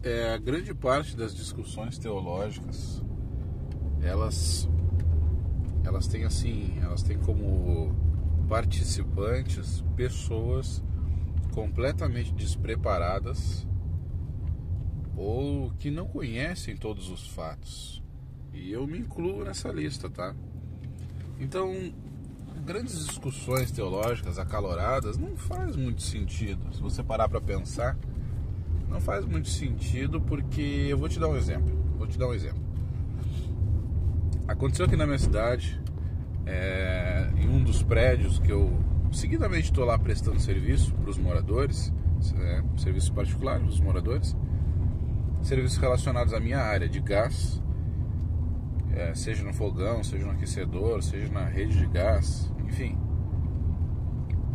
A grande parte das discussões teológicas, elas têm como participantes pessoas completamente despreparadas ou que não conhecem todos os fatos. E eu me incluo nessa lista, tá? Então, grandes discussões teológicas acaloradas não faz muito sentido. Se você parar para pensar, não faz muito sentido, porque eu vou te dar um exemplo. Aconteceu aqui na minha cidade, em um dos prédios que eu seguidamente estou lá prestando serviço para os moradores, serviço particular para os moradores, serviços relacionados à minha área de gás, seja no fogão, seja no aquecedor, seja na rede de gás, enfim.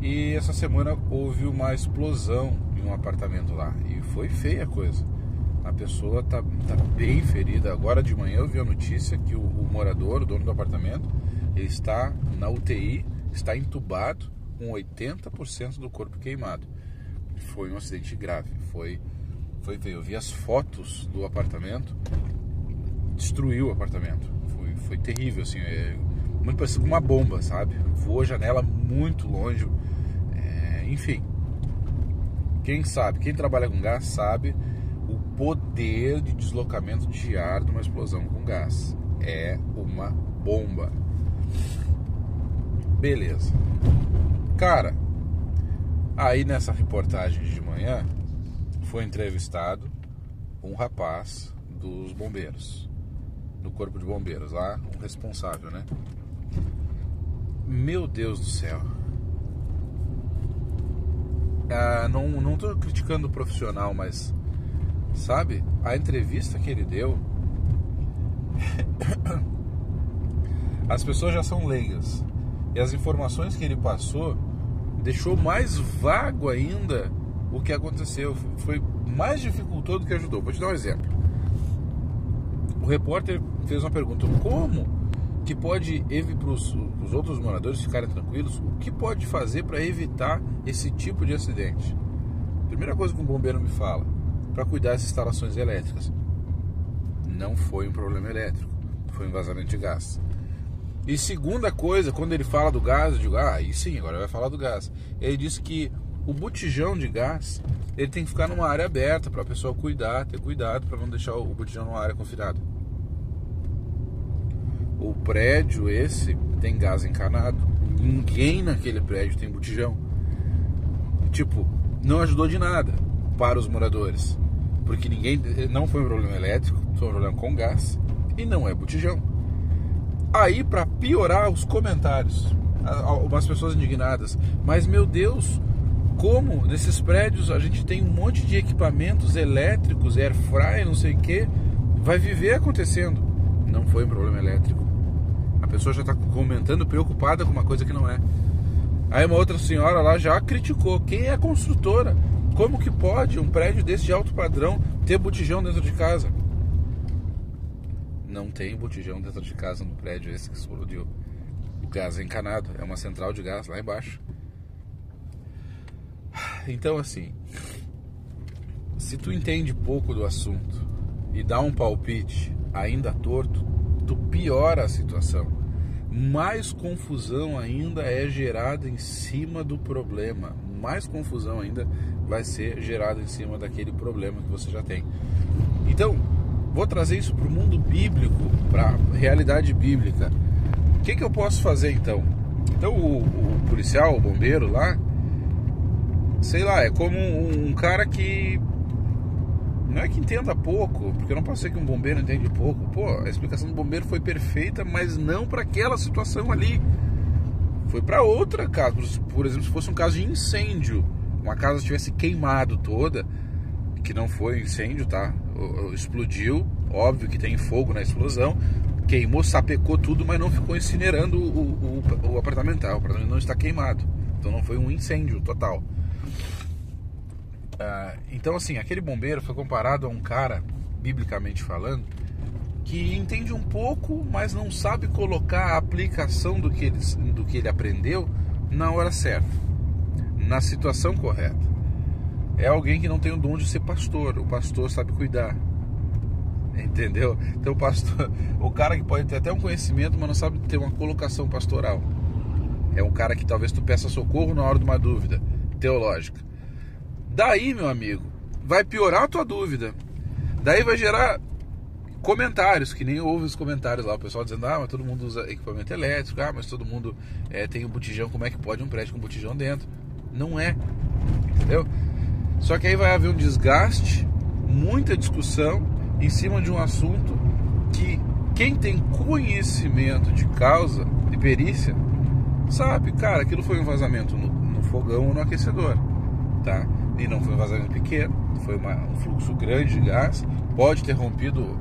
E essa semana houve uma explosão em um apartamento lá, e foi feia a coisa. A pessoa tá bem ferida. Agora de manhã eu vi a notícia que o morador, o dono do apartamento, ele está na UTI, está entubado com 80% do corpo queimado. Foi um acidente grave, foi feio. Eu vi as fotos do apartamento, destruiu o apartamento. Foi terrível, assim, muito parecido com uma bomba, sabe? Voou a janela muito longe. Enfim, quem trabalha com gás sabe o poder de deslocamento de ar de uma explosão com gás. É uma bomba. Beleza. Cara, aí nessa reportagem de manhã foi entrevistado um rapaz dos bombeiros, do corpo de bombeiros lá, um responsável, né? Meu Deus do céu. Não tô criticando o profissional, mas sabe, a entrevista que ele deu, as pessoas já são leigas, e as informações que ele passou deixou mais vago ainda o que aconteceu. Foi mais dificultoso do que ajudou. Vou te dar um exemplo. O repórter fez uma pergunta: como que pode para os outros moradores ficarem tranquilos? O que pode fazer para evitar esse tipo de acidente? Primeira coisa que um bombeiro me fala: para cuidar das instalações elétricas. Não foi um problema elétrico, foi um vazamento de gás. E segunda coisa, quando ele fala do gás, eu digo: aí sim, agora vai falar do gás. Ele disse que o botijão de gás, ele tem que ficar numa área aberta para a pessoa ter cuidado para não deixar o botijão numa área confinada. O prédio esse tem gás encanado. Ninguém naquele prédio tem botijão. Tipo, não ajudou de nada para os moradores, porque não foi um problema elétrico, foi um problema com gás e não é botijão. Aí, para piorar, os comentários, algumas pessoas indignadas: mas meu Deus, como nesses prédios a gente tem um monte de equipamentos elétricos, air fry, não sei o que, vai viver acontecendo. Não foi um problema elétrico. A pessoa já está comentando, preocupada com uma coisa que não é. Aí uma outra senhora lá já criticou: quem é a construtora? Como que pode um prédio desse de alto padrão ter botijão dentro de casa? Não tem botijão dentro de casa no prédio esse que explodiu. O gás é encanado, é uma central de gás lá embaixo. Então, assim, se tu entende pouco do assunto e dá um palpite ainda torto, tu piora a situação. Mais confusão ainda é gerada em cima do problema. Mais confusão ainda vai ser gerada em cima daquele problema que você já tem. Então, vou trazer isso para o mundo bíblico, para a realidade bíblica. O que eu posso fazer então? Então o policial, o bombeiro lá, sei lá, é como um cara que não é que entenda pouco, porque eu não posso ser que um bombeiro entende pouco. Pô, a explicação do bombeiro foi perfeita, mas não para aquela situação ali. Foi para outra casa. Por exemplo, se fosse um caso de incêndio, uma casa tivesse queimado toda, que não foi incêndio, tá? Explodiu, óbvio que tem fogo na explosão, queimou, sapecou tudo, mas não ficou incinerando o apartamento. O apartamento não está queimado, então não foi um incêndio total. Então, assim, aquele bombeiro foi comparado a um cara, biblicamente falando, que entende um pouco, mas não sabe colocar a aplicação do que ele aprendeu na hora certa, na situação correta. é alguém que não tem o dom de ser pastor. O pastor sabe cuidar, entendeu? Então o cara que pode ter até um conhecimento, mas não sabe ter uma colocação pastoral, é um cara que talvez tu peça socorro na hora de uma dúvida teológica. Daí, meu amigo, vai piorar a tua dúvida. Daí vai gerar comentários, que nem houve os comentários lá, o pessoal dizendo, mas todo mundo usa equipamento elétrico, mas todo mundo tem um botijão, como é que pode um prédio com um botijão dentro? Não é, entendeu? Só que aí vai haver um desgaste, muita discussão em cima de um assunto que quem tem conhecimento de causa, de perícia, sabe, cara, aquilo foi um vazamento no fogão ou no aquecedor, tá? E não foi um vazamento pequeno, foi um fluxo grande de gás, pode ter rompido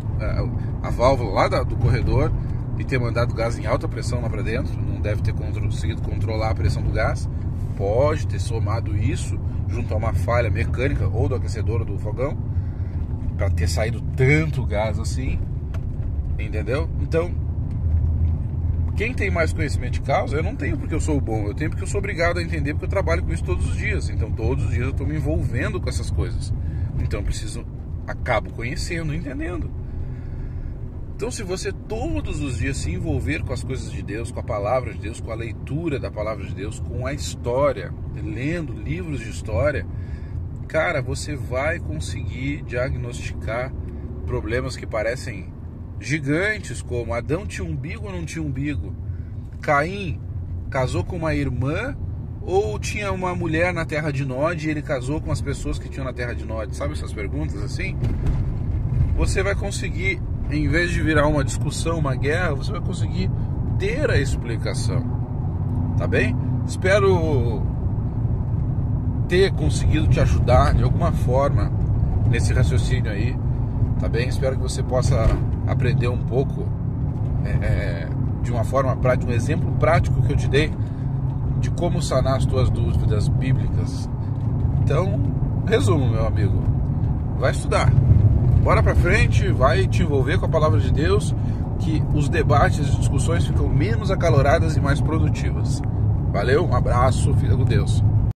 a válvula lá do corredor e ter mandado gás em alta pressão lá para dentro, não deve ter conseguido controlar a pressão do gás, pode ter somado isso junto a uma falha mecânica ou do aquecedor ou do fogão, para ter saído tanto gás assim, entendeu? Então, quem tem mais conhecimento de causa, eu não tenho porque eu sou bom, eu tenho porque eu sou obrigado a entender, porque eu trabalho com isso todos os dias. Então todos os dias eu estou me envolvendo com essas coisas. Então eu acabo conhecendo, entendendo. Então se você todos os dias se envolver com as coisas de Deus, com a palavra de Deus, com a leitura da palavra de Deus, com a história, lendo livros de história, cara, você vai conseguir diagnosticar problemas que parecem gigantes, como Adão tinha umbigo ou não tinha umbigo? Caim casou com uma irmã ou tinha uma mulher na terra de Nod e ele casou com as pessoas que tinham na terra de Nod? Sabe essas perguntas assim? Você vai conseguir, em vez de virar uma discussão, uma guerra, você vai conseguir ter a explicação, tá bem? Espero ter conseguido te ajudar de alguma forma nesse raciocínio aí, tá bem? Espero que você possa aprender um pouco de uma forma prática, um exemplo prático que eu te dei de como sanar as tuas dúvidas bíblicas. Então, resumo, meu amigo, vai estudar, bora pra frente, vai te envolver com a palavra de Deus, que os debates e discussões ficam menos acaloradas e mais produtivas. Valeu, um abraço, fica com Deus.